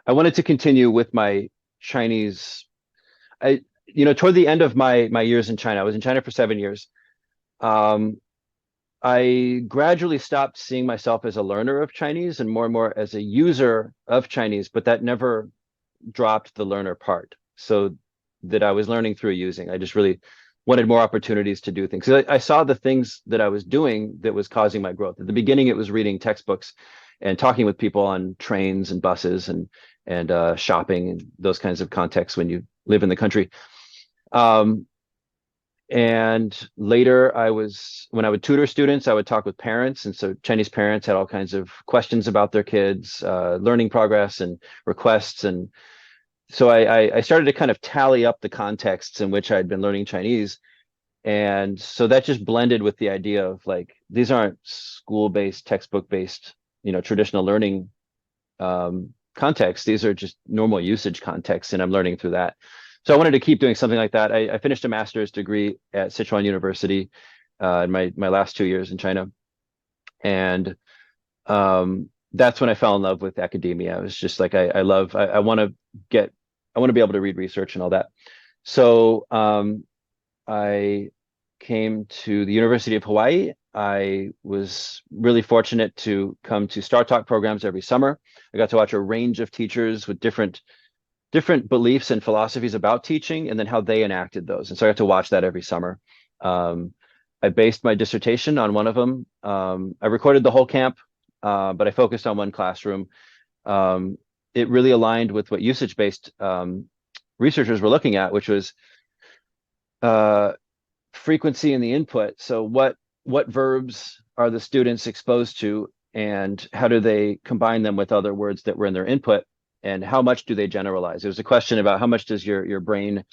I wanted to continue with my Chinese. Toward the end of my years in China, I was in China for 7 years. Um, I gradually stopped seeing myself as a learner of Chinese and more as a user of Chinese, but that never dropped the learner part. So that I was learning through using. I just really wanted more opportunities to do things. I saw the things that I was doing that was causing my growth. At the beginning, it was reading textbooks and talking with people on trains and buses and shopping and those kinds of contexts when you live in the country. Um, And later when I would tutor students, I would talk with parents. And so Chinese parents had all kinds of questions about their kids, learning progress and requests. And so I started to kind of tally up the contexts in which I'd been learning Chinese. And so that just blended with the idea of like, these aren't school-based, textbook-based, traditional learning contexts. These are just normal usage contexts, and I'm learning through that. So I wanted to keep doing something like that. I finished a master's degree at Sichuan University in my last 2 years in China, and that's when I fell in love with academia. I was just like, I want to be able to read research and all that. So I came to the University of Hawaii. I was really fortunate to come to Star Talk programs every summer. I got to watch a range of teachers with different beliefs and philosophies about teaching and then how they enacted those. And so I got to watch that every summer. I based my dissertation on one of them. I recorded the whole camp, but I focused on one classroom. It really aligned with what usage-based researchers were looking at, which was frequency in the input. So what verbs are the students exposed to, and how do they combine them with other words that were in their input, and how much do they generalize? It was a question about how much does your brain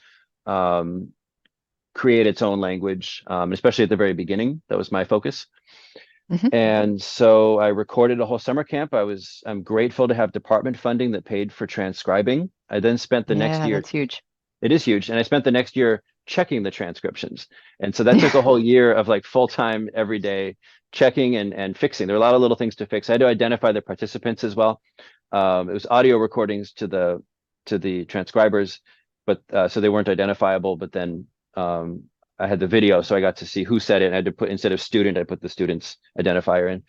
create its own language, especially at the very beginning. That was my focus. Mhm. And so I recorded a whole summer camp. I'm grateful to have department funding that paid for transcribing. I then spent the next Yeah, year. that's huge. It is huge. And I spent the next year checking the transcriptions. And so that took a whole year of like full time every day checking and fixing. There were a lot of little things to fix. I had to identify the participants as well. It was audio recordings to the transcribers, but so they weren't identifiable. But then I had the video, so I got to see who said it. And I had to put, instead of student, I put the student's identifier in.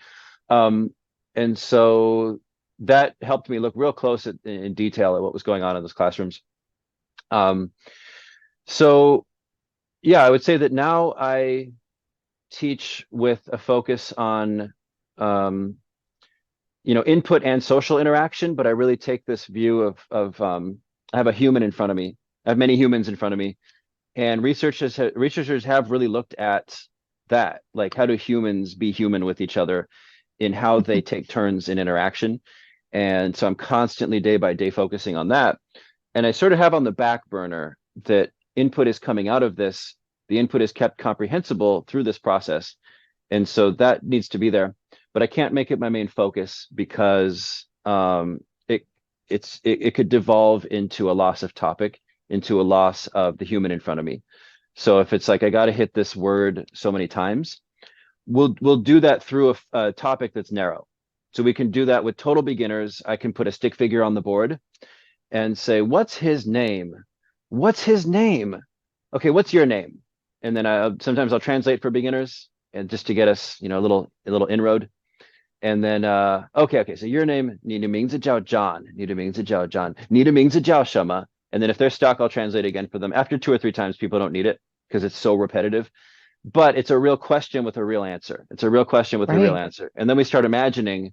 And so that helped me look real close in detail at what was going on in those classrooms. So yeah, I would say that now I teach with a focus on input and social interaction, but I really take this view of I have a human in front of me. I have many humans in front of me, and researchers have really looked at that, like how do humans be human with each other in how they take turns in interaction. And so I'm constantly day by day focusing on that. And I sort of have on the back burner that input is coming out of this. The input is kept comprehensible through this process. And so that needs to be there. But I can't make it my main focus because it could devolve into a loss of topic, into a loss of the human in front of me. So if it's like I got to hit this word so many times, we'll do that through a topic that's narrow. So we can do that with total beginners. I can put a stick figure on the board and say, what's his name? What's his name? Okay, what's your name? And then sometimes I'll translate for beginners and just to get us, a little inroad. And then okay, so your name, 你的名字叫 John, 你的名字叫 John, 你的名字叫什么? And then if they're stuck, I'll translate again for them. After 2 or 3 times, people don't need it because it's so repetitive. But it's a real question with a real answer. It's a real question with a real Right. answer. And then we start imagining.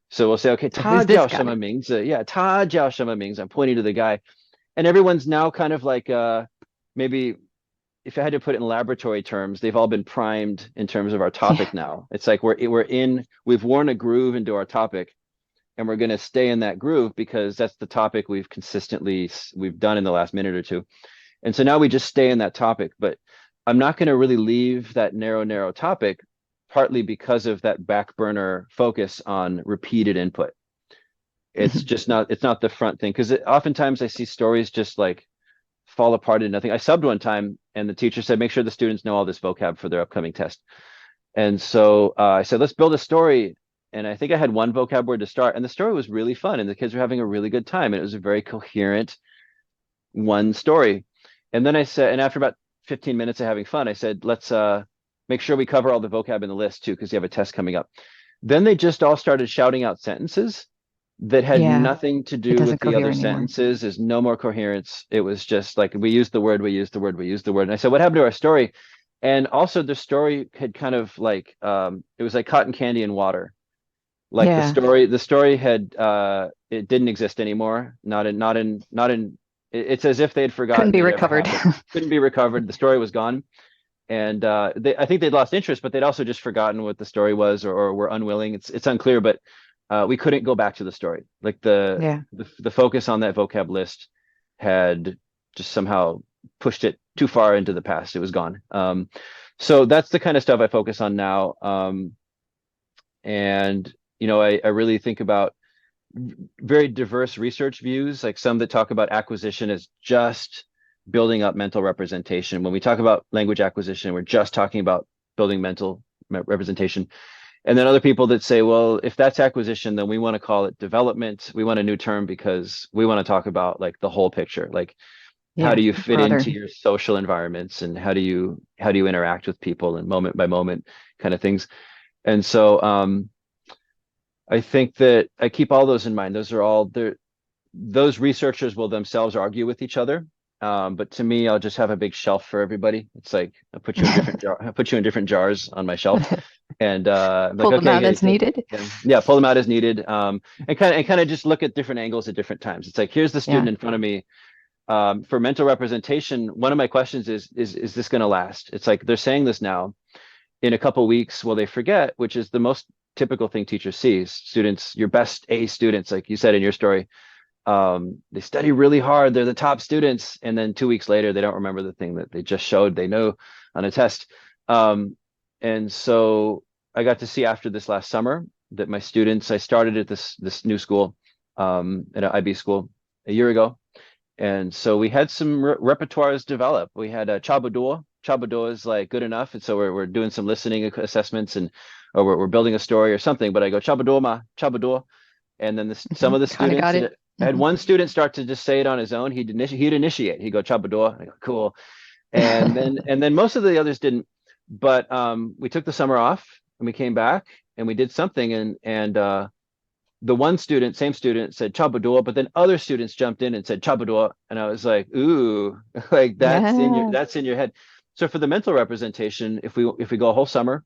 So we'll say, okay, So 他 who's this 叫什么 guy? 名字? Yeah, 他叫什么名字? I'm pointing to the guy. And everyone's now kind of like maybe if I had to put it in laboratory terms, they've all been primed in terms of our topic now. It's like we've worn a groove into our topic, and we're going to stay in that groove because that's the topic we've done in the last minute or two. And so now we just stay in that topic, but I'm not going to really leave that narrow topic, partly because of that back burner focus on repeated input. It's not the front thing, because oftentimes I see stories just like fall apart into nothing. I subbed one time and the teacher said, make sure the students know all this vocab for their upcoming test. And so I said, let's build a story. And I think I had one vocab word to start, and the story was really fun and the kids were having a really good time. And it was a very coherent one story. And then I said, and after about 15 minutes of having fun, I said, let's make sure we cover all the vocab in the list too, because you have a test coming up. Then they just all started shouting out sentences that had Yeah, nothing to it do with doesn't the cohere other anymore. sentences. There's no more coherence. It was just like we used the word, we used the word, we used the word. And I said, what happened to our story? And also the story had kind of like it was like cotton candy and water. Like Yeah, the story had it didn't exist anymore. Not in it's as if they'd couldn't forgotten be it ever recovered. happened. Couldn't be recovered. The story was gone. and I think they'd lost interest, but they'd also just forgotten what the story was, or were unwilling. It's unclear, but we couldn't go back to the story. Like Yeah. the focus on that vocab list had just somehow pushed it too far into the past. It was gone. So that's the kind of stuff I focus on now. And I really think about very diverse research views, like some that talk about acquisition as just building up mental representation. When we talk about language acquisition, we're just talking about building mental representation. And then other people that say, well, if that's acquisition, then we want to call it development. We want a new term because we want to talk about like the whole picture. Like, how Yeah. do you fit Brother. into your social environments, and how do you interact with people, and moment by moment kind of things. And so I think that I keep all those in mind. Those researchers will themselves argue with each other. But to me, I'll just have a big shelf for everybody. It's like I put you in different jars on my shelf, and I'm like, Pull them okay, out as needed. yeah, pull them out as needed. And kind of just look at different angles at different times. It's like, here's the Yeah. student in front of me. For mental representation, one of my questions is this going to last? It's like they're saying this now. In a couple weeks, will they forget? Which is the most typical thing teachers see. Students, your best A students, like you said in your story, they study really hard. They're the top students, and then 2 weeks later, they don't remember the thing that they just showed they know on a test. And so I got to see after this last summer that my students, I started at this new school, at an IB school a year ago, and so we had some repertoires develop. We had a Chabador. Chabador is like good enough, and so we're doing some listening assessments, and or we're building a story or something. But I go Chabador ma Chabador, and then some of the Kind of students, got and it. I had one student start to just say it on his own. He'd initiate. He'd go Chabador. I go, cool. And then most of the others didn't. But we took the summer off, and we came back, and we did something, and the one student, same student, said Chabador, but then other students jumped in and said Chabador, and I was like, ooh, like Yeah. that's in your head. So for the mental representation, if we go a whole summer,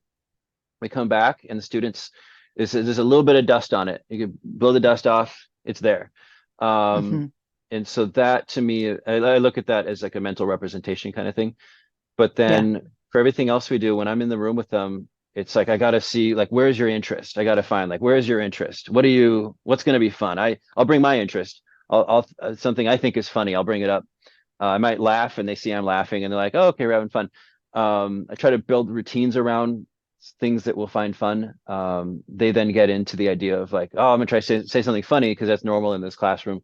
we come back and the students, there's a little bit of dust on it. You can blow the dust off, it's there. Um, Hmm. and so that to me, I look at that as like a mental representation kind of thing. But Yeah. then for everything else we do, when I'm in the room with them, it's like I gotta see like where's your interest? I gotta find like where's your interest? What's gonna be fun? I'll bring my interest. I'll something I think is funny. I'll bring it up. I might laugh and they see I'm laughing and they're like, oh, okay, we're having fun. I try to build routines around things that we'll find fun. They then get into the idea of like, oh, I'm gonna try to say something funny because that's normal in this classroom.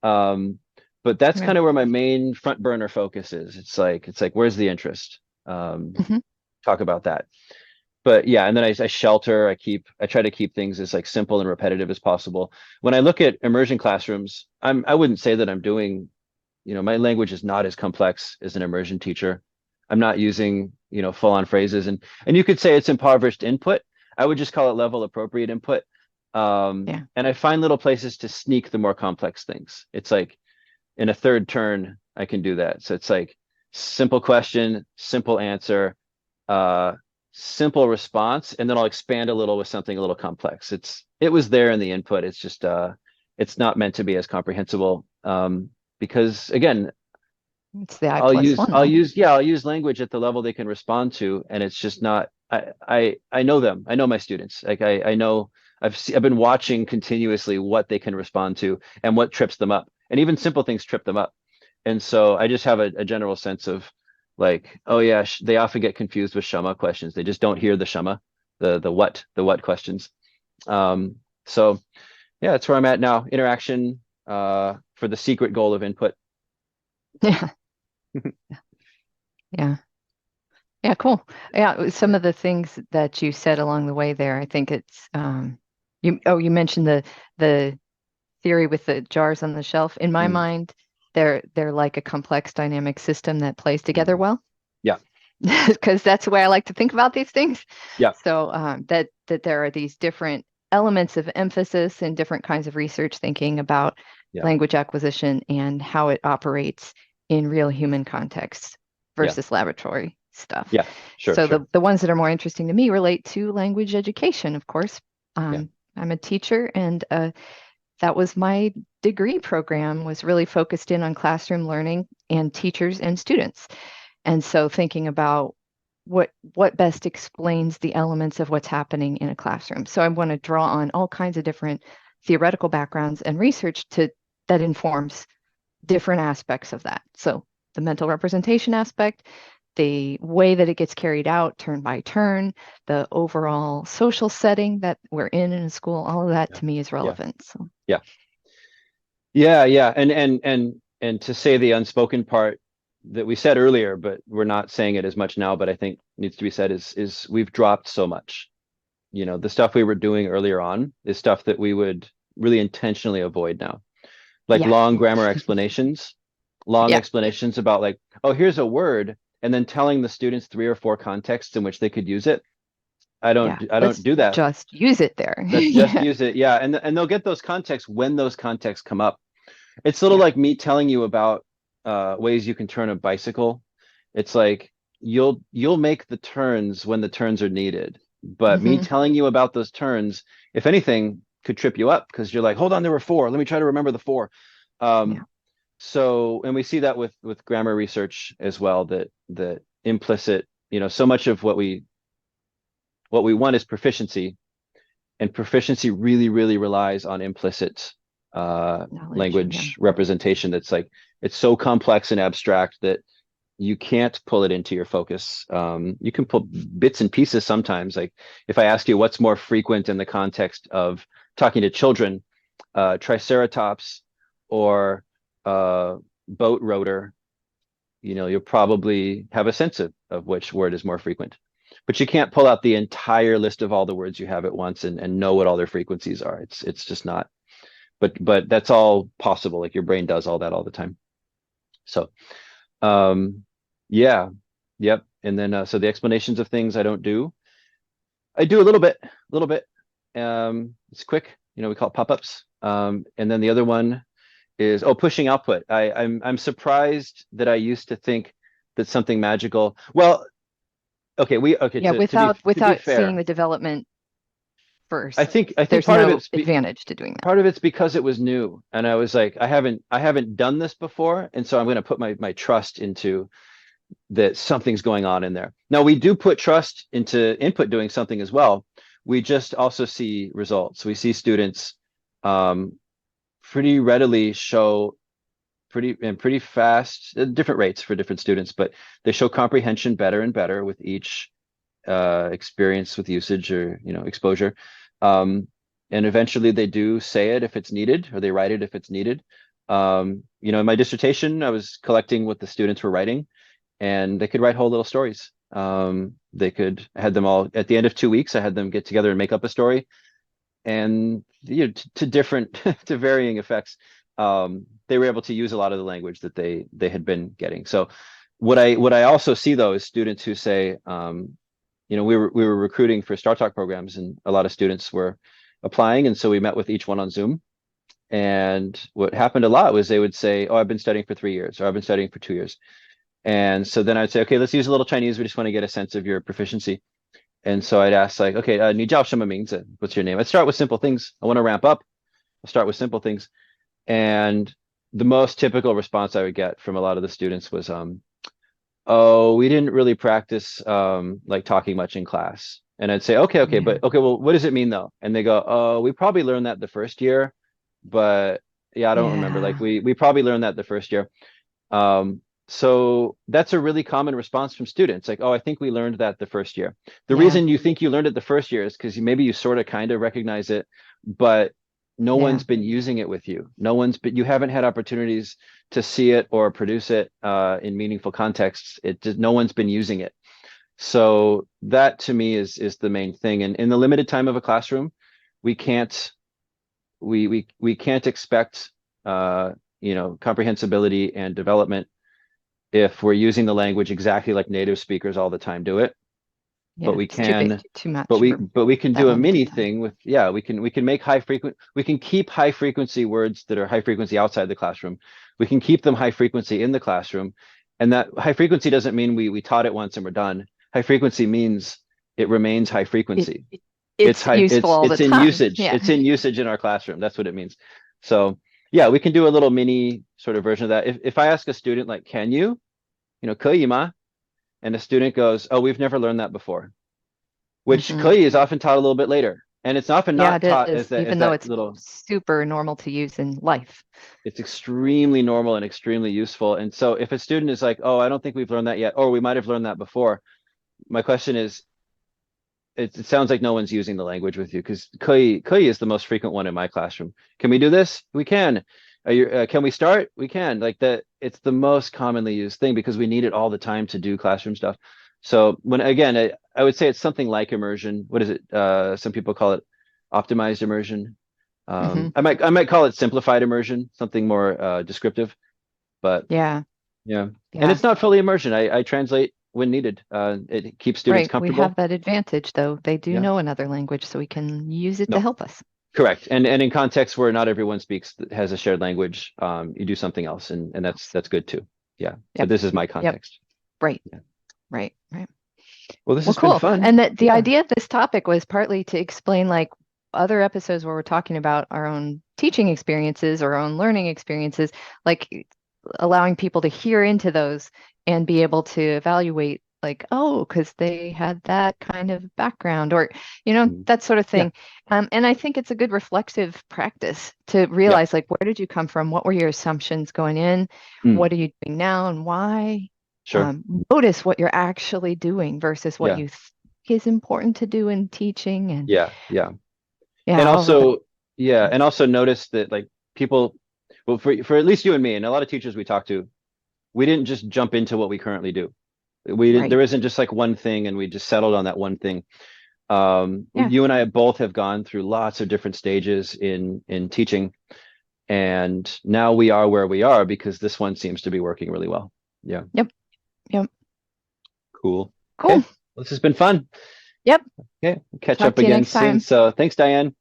Um, but that's Yeah. kind of where my main front burner focus is. It's like where's the interest? Um, Hmm. talk about that. But yeah, and then I shelter. I try to keep things as like simple and repetitive as possible. When I look at immersion classrooms, I wouldn't say that I'm doing, my language is not as complex as an immersion teacher. I'm not using, full on phrases, and you could say it's impoverished input. I would just call it level appropriate input. Yeah. And I find little places to sneak the more complex things. It's like in a third turn, I can do that. So it's like simple question, simple answer, uh, simple response, and then I'll expand a little with something a little complex. It was there in the input. It's just it's not meant to be as comprehensible. Because again, It's the I I'll plus use one I'll though. use yeah, I'll use language at the level they can respond to, and it's just not. I know them. I know my students. Like I know I've been watching continuously what they can respond to and what trips them up, and even simple things trip them up. And so I just have a general sense of like, oh yeah, they often get confused with Shama questions. They just don't hear the Shama, the what questions. So yeah, that's where I'm at now. Interaction for the secret goal of input. Yeah. Yeah. Yeah. Cool. Yeah. Some of the things that you said along the way there, I think it's you mentioned the theory with the jars on the shelf. In my Mm, mind, they're like a complex dynamic system that plays together mhm. well, Yeah, because that's the way I like to think about these things. yeah, So that there are these different elements of emphasis and different kinds of research thinking about yeah, language acquisition and how it operates in real human contexts yeah, versus laboratory stuff. yeah. Sure, So sure. the ones that are more interesting to me relate to language education, of course. Yeah, I'm a teacher, and that was my degree program was really focused in on classroom learning and teachers and students. And so thinking about what best explains the elements of what's happening in a classroom. So I want to draw on all kinds of different theoretical backgrounds and research to that informs different aspects of that. So the mental representation aspect, the way that it gets carried out turn by turn, the overall social setting that we're in a school, all of that Yeah. to me is Yeah. relevant. So Yeah. Yeah. Yeah. And to say the unspoken part that we said earlier, but we're not saying it as much now, but I think needs to be said is we've dropped so much. The stuff we were doing earlier on is stuff that we would really intentionally avoid now. Like yeah, long yeah, explanations about like, oh, here's a word, and then telling the students 3 or 4 contexts in which they could use it. yeah. I don't Let's do that. just use it there. Let's just Yeah, use it. Yeah. And they'll get those contexts when those contexts come up. It's a little yeah. like me telling you about ways you can turn a bicycle. It's like you'll make the turns when the turns are needed. But me Hmm. telling you about those turns, if anything, could trip you up because you're like, hold on, there were 4. Let me try to remember the 4. Yeah, Um, so, and we see that with grammar research as well, that implicit, so much of what we want is proficiency, and proficiency really, really relies on implicit knowledge. Yeah, language representation. That's like it's so complex and abstract that you can't pull it into your focus. You can pull bits and pieces sometimes. Like if I ask you what's more frequent in the context of talking to children, triceratops or boat rotor, you'll probably have a sense of which word is more frequent. But you can't pull out the entire list of all the words you have at once and know what all their frequencies are. It's just not. But that's all possible. Like your brain does all that all the time. So um yeah, yep. And then so the explanations of things I don't do. I do a little bit. It's quick. We call it pop-ups. And then the other one is pushing output. I'm surprised that I used to think that something magical. Well, okay, yeah. to be Without seeing fair, the development first, I think there's part of no it's advantage to doing that. part of it's because it was new, and I was like, I haven't done this before, and so I'm going to put my trust into that something's going on in there. Now we do put trust into input doing something as well. We just also see results. We see students um, pretty readily show pretty fast, different rates for different students, but they show comprehension better and better with each experience with usage or exposure. Um, and eventually they do say it if it's needed, or they write it if it's needed. In my dissertation, I was collecting what the students were writing, and they could write whole little stories. I had them all at the end of 2 weeks. I had them get together and make up a story, and to different to varying effects. They were able to use a lot of the language that they had been getting. So what I also see though is students who say, we were recruiting for Star Talk programs, and a lot of students were applying, and so we met with each one on Zoom. And what happened a lot was they would say, "Oh, I've been studying for 3 years," or "I've been studying for 2 years." And so then I'd say, "Okay, let's use a little Chinese. We just want to get a sense of your proficiency." And so I'd ask like, "Okay, 你叫什么名字? What's your name?" I'd start with simple things. I want to ramp up. I'll start with simple things. And the most typical response I would get from a lot of the students was, "Oh, we didn't really practice like talking much in class." And I'd say, okay, Yeah, but okay, well, what does it mean though? And they go, "Oh, we probably learned that the first year, but yeah, I don't remember. Like yeah, we probably learned that the first year." So that's a really common response from students. Like, "Oh, I think we learned that the first year." The yeah, reason you think you learned it the first year is because maybe you sort of kind of recognize it, but no yeah. one's been using it with you. You haven't had opportunities to see it or produce it in meaningful contexts. No one's been using it. So that to me is the main thing. And in the limited time of a classroom, we can't we can't expect comprehensibility and development if we're using the language exactly like native speakers all the time do it. But Yeah, we it's too big, can too but much we for but we can that do a limited mini time. thing with, yeah, we can make we can keep high frequency words that are high frequency outside the classroom. We can keep them high frequency in the classroom. And that high frequency doesn't mean we taught it once and we're done. High frequency means it remains high It, frequency. It's it's high, useful all the it's in time. usage. Yeah, It's in usage in our classroom. That's what it means. So yeah, we can do a little mini sort of version of that. If I ask a student like, can you, 可以吗? and a student goes, "Oh, we've never learned that before," which Hmm. Koi is often taught a little bit later, and it's often Yeah, not it taught is, as even though that it's little. super normal to use in life. It's extremely normal and extremely useful. And so if a student is like, "Oh, I don't think we've learned that yet," or "We might have learned that before," my question is, it sounds like no one's using the language with you, because Koi is the most frequent one in my classroom. Can we do this? We can. Can we start? We can. Like that, it's the most commonly used thing because we need it all the time to do classroom stuff. So when again, I would say it's something like immersion. What is it? Some people call it optimized immersion. Hmm. I might call it simplified immersion, something more descriptive. But Yeah, yeah, and yeah, it's not fully immersion. I translate when needed. It keeps students right. We have comfortable. that advantage, though. They do Yeah. know another language, so we can use it to No, help us. correct. And in contexts where not everyone speaks has a shared language, you do something else, and that's good too. Yeah. But Yep, this is my yep. context. Right, Yeah. right, right. Well, this Well, has been cool. fun. And that the Yeah. idea of this topic was partly to explain like other episodes where we're talking about our own teaching experiences or our own learning experiences, like allowing people to hear into those and be able to evaluate like, oh, because they had that kind of background or, Mm. that sort of Yeah. thing. And I think it's a good reflexive practice to Yeah. realize like, where did you come from? What were your assumptions going in? Mm. What are you doing now and why? Sure. Notice what you're actually doing versus what Yeah. you think is important to do in teaching. And Yeah. Yeah. And yeah, all of that. also, yeah, and also notice that like people, well, for at least you and me and a lot of teachers we talk to, we didn't just jump into what we currently do. We didn't, Right. there isn't just like one thing and we just settled on that one thing. Yeah. You and I both have gone through lots of different stages in teaching, and now we are where we are because this one seems to be working really well. Yeah, Yep. Yep. cool. Cool. Okay, this has been fun. Yep. Okay, we'll catch Talk up to you again next soon. time. So thanks, Diane.